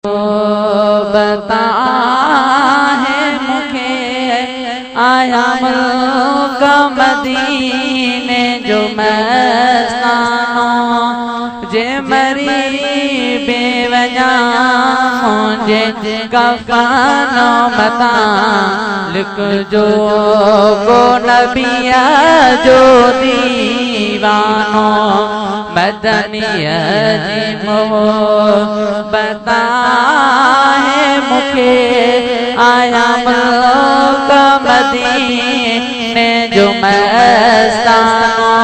बता है मुखे आया मुल्का मदीने जो मस्तानो जे मरी बेवजा मुझे कफानो बता लिख जो को नबिया जो दीवानो मदनिया जी बता है मुखे आया मुल्का मदीने जो मस्तानो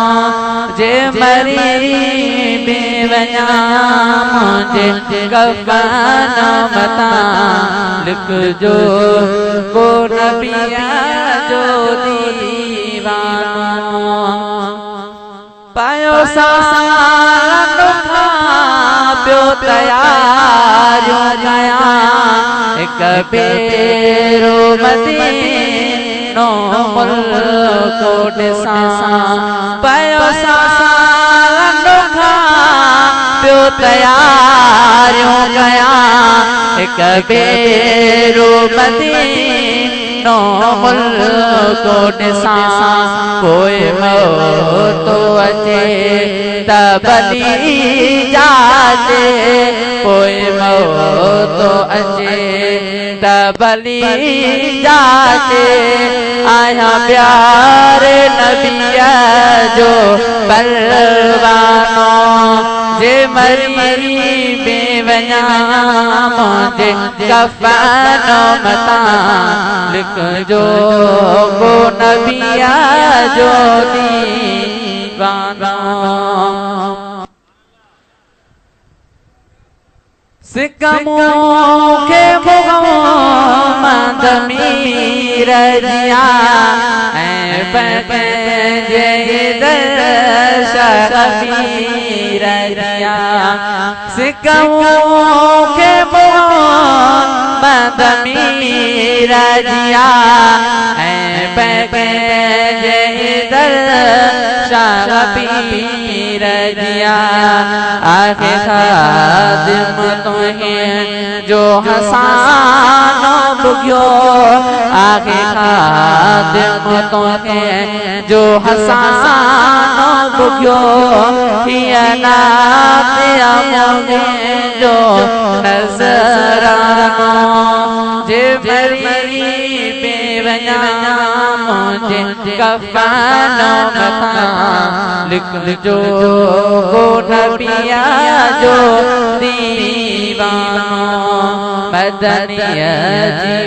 जे मरी बेवजा मुझे कफानो बता लिख जो को नबिया जो दीवानो पायो सानो प्यो तयारो गया एक बेरो मदीनो मुल्को दिसा पायो सानो प्यो तयारो गया एक बेरो मदीनो मुल्को दिसा कोई मौत अचे तबली जाते कोई मौत अचे तबली जाते आया प्यारे नबिया जो परवानो जे मरी बेवजा मुझे कफानो मता लिख जो को नबिया जो दीवानो सिकमो के मोहम्मद मीर जिया जे शबीर जिया सिकमो के मोहम्मद मीर जिया जे शबीर जिया आखे खादिम तुम्हें जो हसानो बुग्यो आखे खादिम तुम्हें जो हसानो बुग्यो ये नात अमोगे जो नजरानो जे मरी बेवजा मुझे कफानो मता लिख जो को नबिया जो दीवानो मदनिया जी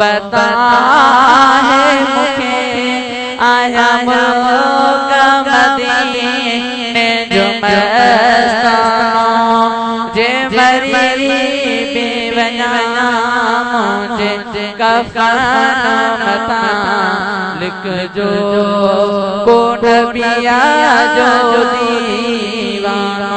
बता है मुखे आया मुल्का मदीने जो मस्तानो जे मरी बेवजा मुझे कफानो मता लिख जो को नबिया जो दीवानो।